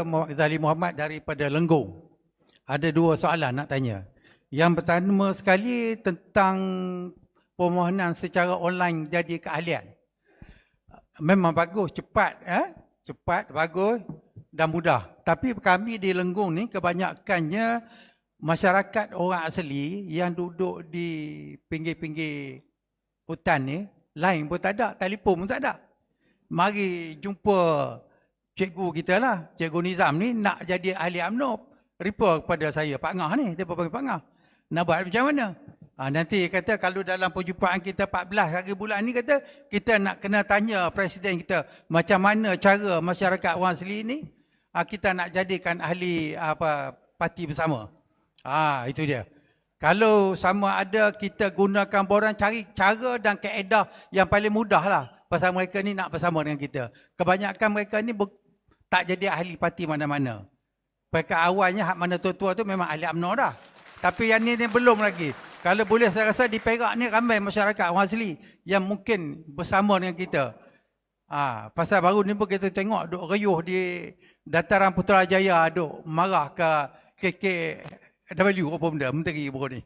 Muhammad Ghazali Muhammad daripada Lenggong. Ada dua soalan nak tanya. Yang pertama sekali tentang permohonan secara online jadi keahlian. Memang bagus, cepat, cepat, bagus dan mudah. Tapi kami di Lenggong ni kebanyakannya masyarakat orang asli yang duduk di pinggir-pinggir hutan ni, line pun tak ada, telefon pun tak ada. Mari jumpa cikgu kita lah, Cikgu Nizam ni nak jadi ahli UMNO, refer kepada saya, Pak Ngah ni, dia panggil Pak Ngah. Nak buat macam mana? Nanti kata kalau dalam perjumpaan kita 14 hari bulan ni kata kita nak kena tanya Presiden kita macam mana cara masyarakat orang asli ni kita nak jadikan ahli parti bersama. Itu dia. Kalau sama ada kita gunakan borang cari cara dan kaedah yang paling mudah lah. Pasal mereka ni nak bersama dengan kita. Kebanyakan mereka ni tak jadi ahli parti mana-mana. Mereka awalnya hak mana tua-tua tu memang ahli UMNO dah. Tapi yang ni belum lagi. Kalau boleh saya rasa di Perak ni ramai masyarakat orang asli yang mungkin bersama dengan kita. Pasal baru ni pun kita tengok duk riuh di dataran Putrajaya duk marah ke KKW apa benda, menteri baru ni.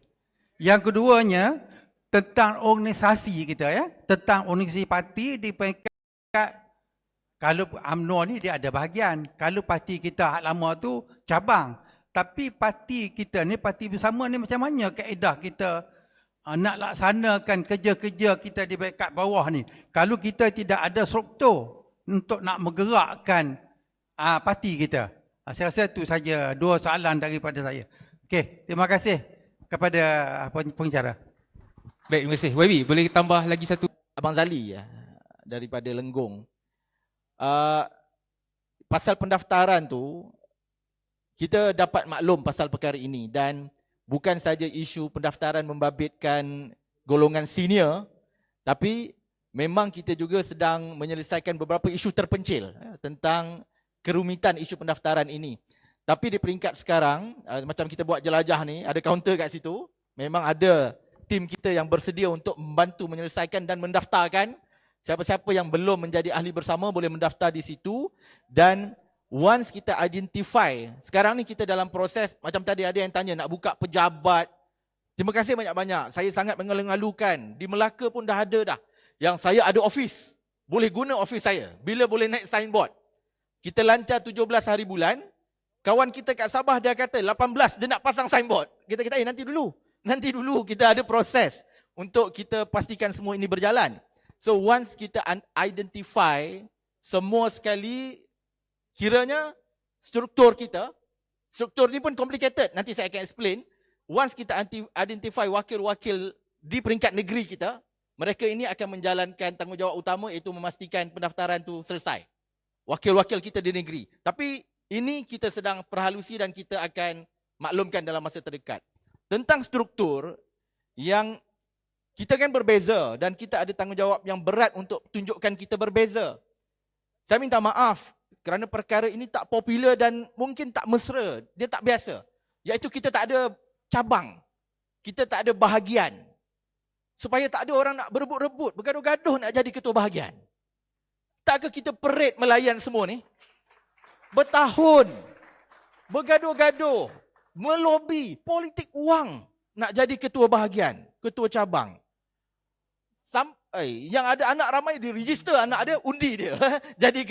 Yang keduanya tentang organisasi kita tentang organisasi parti di peringkat kalau UMNO ni dia ada bahagian. Kalau parti kita hak lama tu cabang. Tapi parti kita ni, parti bersama ni macam mana kaedah kita nak laksanakan kerja-kerja kita di kat bawah ni. Kalau kita tidak ada struktur untuk nak menggerakkan parti kita. Saya rasa itu saja dua soalan daripada saya. Okey, terima kasih kepada pengacara. Baik, terima kasih. YB, boleh tambah lagi satu? Abang Zali daripada Lenggong. Pasal pendaftaran tu, kita dapat maklum pasal perkara ini dan bukan saja isu pendaftaran membabitkan golongan senior, tapi memang kita juga sedang menyelesaikan beberapa isu terpencil tentang kerumitan isu pendaftaran ini. Tapi di peringkat sekarang, macam kita buat jelajah ni, ada kaunter kat situ, memang ada tim kita yang bersedia untuk membantu menyelesaikan dan mendaftarkan. Siapa-siapa yang belum menjadi ahli bersama boleh mendaftar di situ. Dan once kita identify, sekarang ni kita dalam proses, macam tadi ada yang tanya nak buka pejabat. Terima kasih banyak-banyak. Saya sangat mengeluh-elukan. Di Melaka pun dah ada dah. Yang saya ada office. Boleh guna office saya. Bila boleh naik signboard. Kita lancar 17 hari bulan. Kawan kita kat Sabah dia kata 18 dia nak pasang signboard. Kita kata nanti dulu. Nanti dulu kita ada proses untuk kita pastikan semua ini berjalan. So once kita identify semua sekali, kiranya struktur kita, struktur ni pun complicated, nanti saya akan explain. Once kita identify wakil-wakil di peringkat negeri kita, mereka ini akan menjalankan tanggungjawab utama iaitu memastikan pendaftaran tu selesai. Wakil-wakil kita di negeri. Tapi ini kita sedang perhalusi dan kita akan maklumkan dalam masa terdekat. Tentang struktur yang kita kan berbeza dan kita ada tanggungjawab yang berat untuk tunjukkan kita berbeza. Saya minta maaf kerana perkara ini tak popular dan mungkin tak mesra, dia tak biasa. Iaitu kita tak ada cabang, kita tak ada bahagian. Supaya tak ada orang nak berebut-rebut, bergaduh-gaduh nak jadi ketua bahagian. Takkah kita parade melayan semua ni? Bertahun, bergaduh-gaduh, melobi, politik wang nak jadi ketua bahagian, ketua cabang. Yang ada anak ramai diregister anak dia, undi dia jadi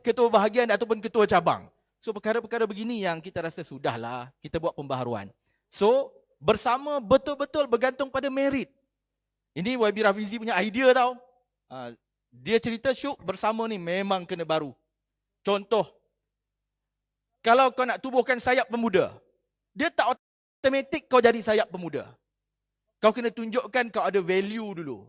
ketua bahagian ataupun ketua cabang. So perkara-perkara begini yang kita rasa sudahlah kita buat pembaharuan. So bersama betul-betul bergantung pada merit. Ini YB Rafizi punya idea tau. Dia cerita Syuk bersama ni memang kena baru. Contoh, kalau kau nak tubuhkan sayap pemuda, dia tak automatik kau jadi sayap pemuda. Kau kena tunjukkan kau ada value dulu.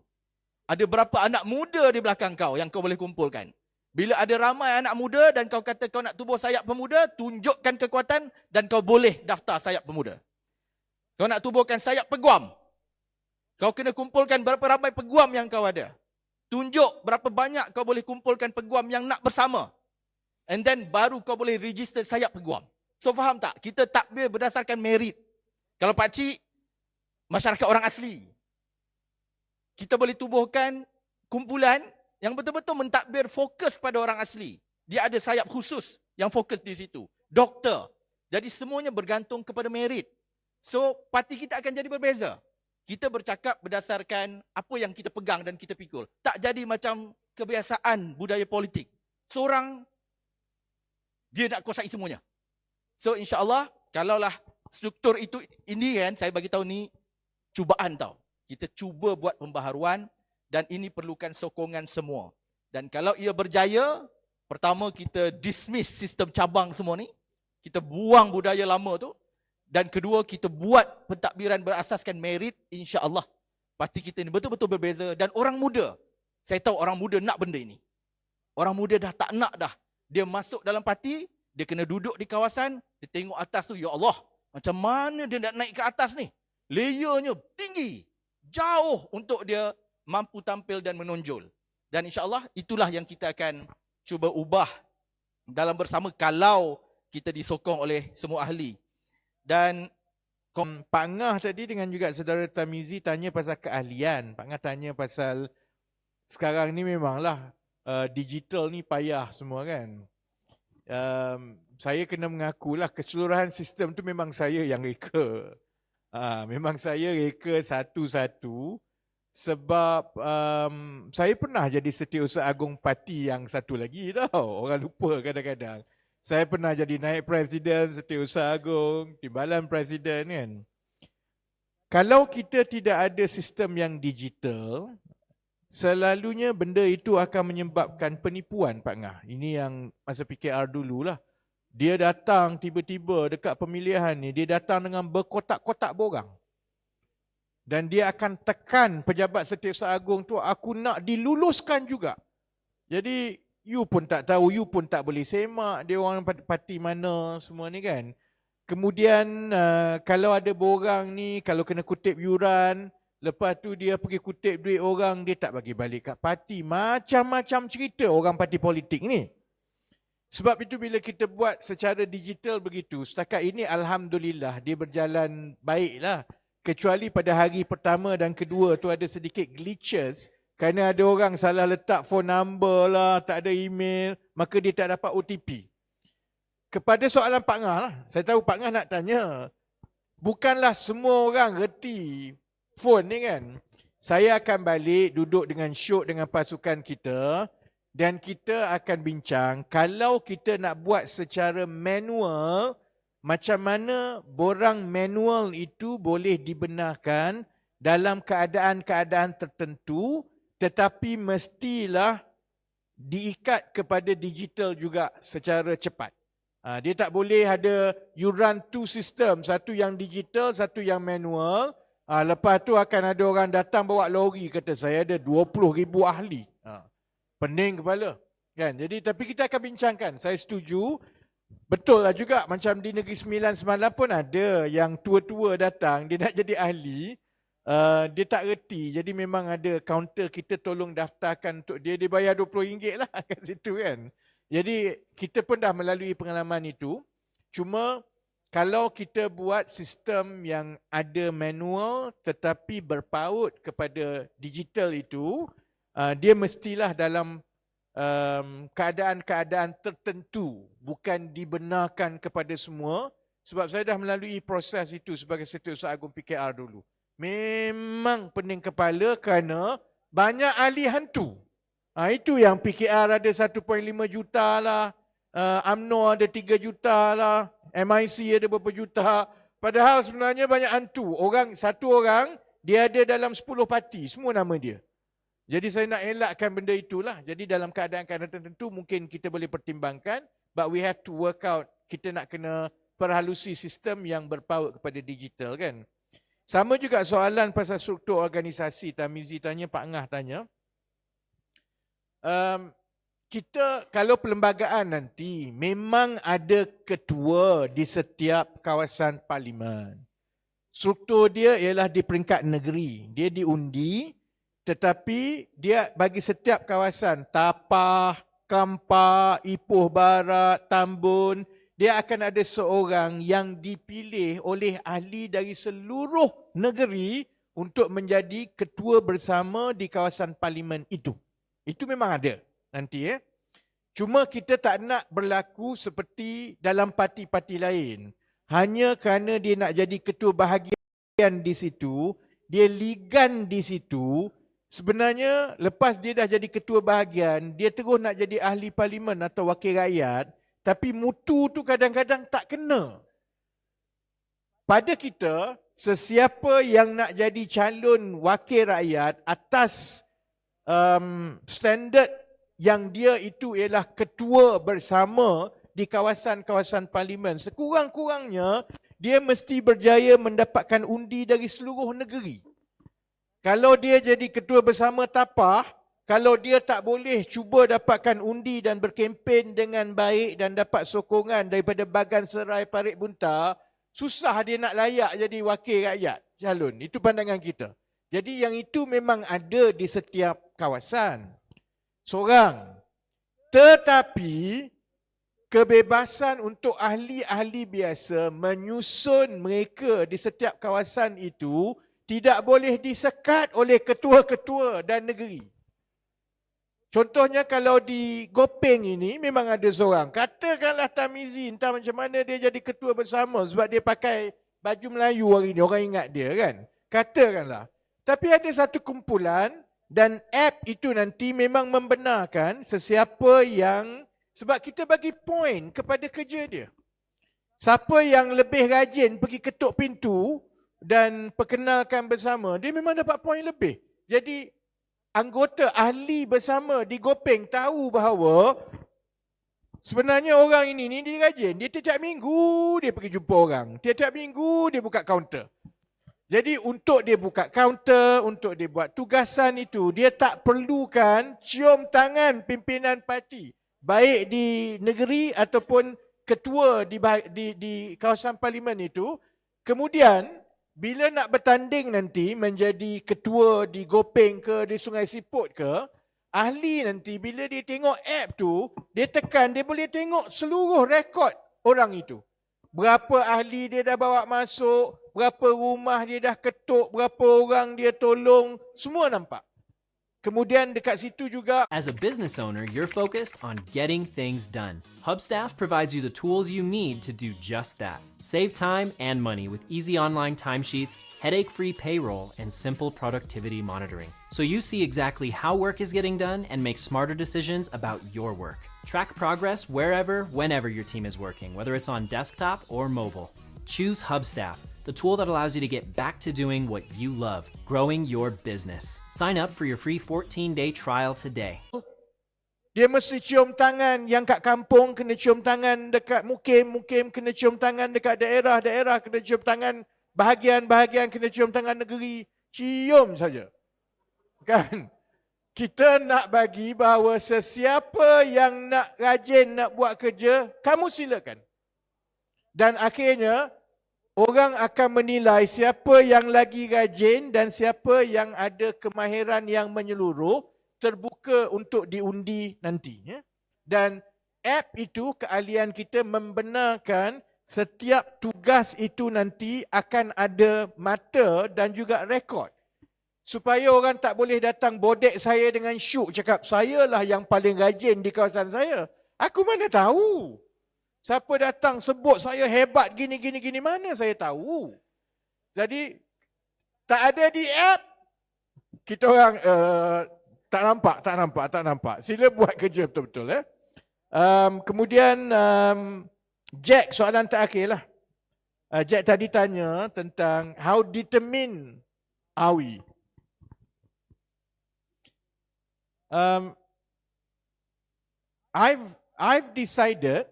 Ada berapa anak muda di belakang kau yang kau boleh kumpulkan. Bila ada ramai anak muda dan kau kata kau nak tubuh sayap pemuda, tunjukkan kekuatan dan kau boleh daftar sayap pemuda. Kau nak tubuhkan sayap peguam, kau kena kumpulkan berapa ramai peguam yang kau ada. Tunjuk berapa banyak kau boleh kumpulkan peguam yang nak bersama. And then baru kau boleh register sayap peguam. So faham tak? Kita takbir berdasarkan merit. Kalau pakcik, masyarakat orang asli, kita boleh tubuhkan kumpulan yang betul-betul mentadbir fokus pada orang asli. Dia ada sayap khusus yang fokus di situ. Doktor. Jadi semuanya bergantung kepada merit. So, parti kita akan jadi berbeza. Kita bercakap berdasarkan apa yang kita pegang dan kita pikul. Tak jadi macam kebiasaan budaya politik. Seorang, dia nak kuasai semuanya. So, insyaAllah, kalaulah struktur itu, ini kan, saya bagi tahu ni cubaan tau. Kita cuba buat pembaharuan dan ini perlukan sokongan semua. Dan kalau ia berjaya, pertama kita dismiss sistem cabang semua ni. Kita buang budaya lama tu. Dan kedua, kita buat pentadbiran berasaskan merit, insya-Allah. Parti kita ni betul-betul berbeza. Dan orang muda, saya tahu orang muda nak benda ini. Orang muda dah tak nak dah. Dia masuk dalam parti, dia kena duduk di kawasan, dia tengok atas tu, ya Allah, macam mana dia nak naik ke atas ni? Layernya tinggi, jauh untuk dia mampu tampil dan menonjol. Dan insya-Allah itulah yang kita akan cuba ubah dalam bersama kalau kita disokong oleh semua ahli. Dan Pak Ngah tadi dengan juga saudara Tamizi tanya pasal keahlian. Pak Ngah tanya pasal sekarang ni memanglah digital ni payah semua kan. Saya kena mengakulah keseluruhan sistem tu memang saya yang reka. Memang saya reka satu-satu sebab saya pernah jadi Setiausaha Agung Parti yang satu lagi tau. Orang lupa kadang-kadang. Saya pernah jadi naib presiden, Setiausaha Agung, timbalan presiden kan. Kalau kita tidak ada sistem yang digital, selalunya benda itu akan menyebabkan penipuan Pak Ngah. Ini yang masa PKR dululah. Dia datang tiba-tiba dekat pemilihan ni, dia datang dengan berkotak-kotak borang. Dan dia akan tekan pejabat Setiausaha Agung tu, aku nak diluluskan juga. Jadi you pun tak tahu, you pun tak boleh semak dia orang parti mana semua ni kan. Kemudian kalau ada borang ni, kalau kena kutip yuran, lepas tu dia pergi kutip duit orang, dia tak bagi balik kat parti. Macam-macam cerita orang parti politik ni. Sebab itu bila kita buat secara digital begitu, setakat ini Alhamdulillah dia berjalan baiklah. Kecuali pada hari pertama dan kedua tu ada sedikit glitches. Kerana ada orang salah letak phone number lah, tak ada email, maka dia tak dapat OTP. Kepada soalan Pak Ngah lah, saya tahu Pak Ngah nak tanya, bukanlah semua orang reti phone ni kan. Saya akan balik duduk dengan Syuk dengan pasukan kita dan kita akan bincang kalau kita nak buat secara manual, macam mana borang manual itu boleh dibenarkan dalam keadaan-keadaan tertentu tetapi mestilah diikat kepada digital juga secara cepat. Dia tak boleh ada you run two system, satu yang digital, satu yang manual. Lepas tu akan ada orang datang bawa lori kata saya ada 20,000 ahli. Pening kepala. Kan? Jadi tapi kita akan bincangkan. Saya setuju. Betul lah juga macam di Negeri Sembilan semalam pun ada yang tua-tua datang, dia nak jadi ahli. Dia tak reti, jadi memang ada kaunter kita tolong daftarkan untuk dia, dia bayar RM20 lah kat situ kan. Jadi kita pun dah melalui pengalaman itu. Cuma kalau kita buat sistem yang ada manual tetapi berpaut kepada digital itu, dia mestilah dalam keadaan-keadaan tertentu, bukan dibenarkan kepada semua. Sebab saya dah melalui proses itu sebagai Setiausaha Agung PKR dulu. Memang pening kepala kerana banyak ahli hantu. Itu yang PKR ada 1.5 juta lah, UMNO ada 3 juta lah, MIC ada berapa juta. Padahal sebenarnya banyak hantu. Satu orang, dia ada dalam 10 parti, semua nama dia. Jadi saya nak elakkan benda itulah. Jadi dalam keadaan-keadaan tertentu mungkin kita boleh pertimbangkan, but we have to work out, kita nak kena perhalusi sistem yang berpaut kepada digital kan. Sama juga soalan pasal struktur organisasi. Tamizi tanya, Pak Ngah tanya. Kita kalau perlembagaan nanti memang ada ketua di setiap kawasan parlimen. Struktur dia ialah di peringkat negeri. Dia diundi tetapi dia bagi setiap kawasan, Tapah, Kampar, Ipoh Barat, Tambun, dia akan ada seorang yang dipilih oleh ahli dari seluruh negeri untuk menjadi ketua bersama di kawasan parlimen itu. Itu memang ada nanti . Cuma kita tak nak berlaku seperti dalam parti-parti lain. Hanya kerana dia nak jadi ketua bahagian di situ, dia ligan di situ, sebenarnya lepas dia dah jadi ketua bahagian, dia terus nak jadi ahli parlimen atau wakil rakyat, tapi mutu tu kadang-kadang tak kena. Pada kita, sesiapa yang nak jadi calon wakil rakyat atas standard yang dia itu ialah ketua bersama di kawasan-kawasan parlimen, sekurang-kurangnya dia mesti berjaya mendapatkan undi dari seluruh negeri. Kalau dia jadi ketua bersama tapah, kalau dia tak boleh cuba dapatkan undi dan berkempen dengan baik dan dapat sokongan daripada Bagan Serai Parit Buntar, susah dia nak layak jadi wakil rakyat calon. Itu pandangan kita. Jadi yang itu memang ada di setiap kawasan. Seorang. Tetapi kebebasan untuk ahli-ahli biasa menyusun mereka di setiap kawasan itu tidak boleh disekat oleh ketua-ketua dan negeri. Contohnya kalau di Gopeng ini memang ada seorang. Katakanlah Tamizi, entah macam mana dia jadi ketua bersama sebab dia pakai baju Melayu hari ini. Orang ingat dia kan. Katakanlah. Tapi ada satu kumpulan dan app itu nanti memang membenarkan sesiapa yang, sebab kita bagi poin kepada kerja dia. Siapa yang lebih rajin pergi ketuk pintu dan perkenalkan bersama, dia memang dapat poin lebih. Jadi anggota ahli bersama di Gopeng tahu bahawa sebenarnya orang ini dia rajin. Dia tiap minggu dia pergi jumpa orang. Tiap minggu dia buka kaunter. Jadi untuk dia buka kaunter, untuk dia buat tugasan itu, dia tak perlukan cium tangan pimpinan parti. Baik di negeri ataupun ketua di kawasan parlimen itu. Kemudian bila nak bertanding nanti menjadi ketua di Gopeng ke, di Sungai Siput ke, ahli nanti bila dia tengok app tu, dia tekan, dia boleh tengok seluruh rekod orang itu. Berapa ahli dia dah bawa masuk, berapa rumah dia dah ketuk, berapa orang dia tolong, semua nampak. Kemudian dekat situ juga, As a business owner, you're focused on getting things done. Hubstaff provides you the tools you need to do just that. Save time and money with easy online timesheets, headache-free payroll, and simple productivity monitoring. So you see exactly how work is getting done and make smarter decisions about your work. Track progress wherever, whenever your team is working, whether it's on desktop or mobile. Choose Hubstaff, the tool that allows you to get back to doing what you love, growing your business. Sign up for your free 14-day trial today. dia mesti cium tangan yang kat kampung, kena cium tangan dekat mukim kena cium tangan dekat daerah kena cium tangan bahagian kena cium tangan negeri. Cium saja. Kan? Kita nak bagi bahawa sesiapa yang nak rajin nak buat kerja, kamu silakan. Dan akhirnya orang akan menilai siapa yang lagi rajin dan siapa yang ada kemahiran yang menyeluruh, terbuka untuk diundi nanti. Dan app itu, keahlian kita membenarkan setiap tugas itu nanti akan ada mata dan juga rekod. Supaya orang tak boleh datang bodek saya dengan syuk cakap, saya lah yang paling rajin di kawasan saya. Aku mana tahu. Siapa datang sebut saya hebat gini, mana saya tahu. Jadi tak ada di app, kita orang tak nampak. Sila buat kerja betul-betul. Kemudian Jack, soalan terakhir lah. Jack tadi tanya tentang how determined are we? I've decided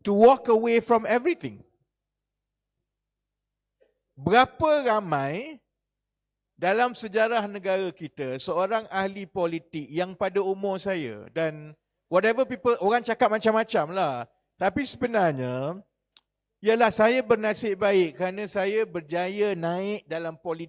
to walk away from everything. Berapa ramai dalam sejarah negara kita seorang ahli politik yang pada umur saya, dan whatever people, orang cakap macam-macam lah. Tapi sebenarnya, ialah saya bernasib baik kerana saya berjaya naik dalam politik.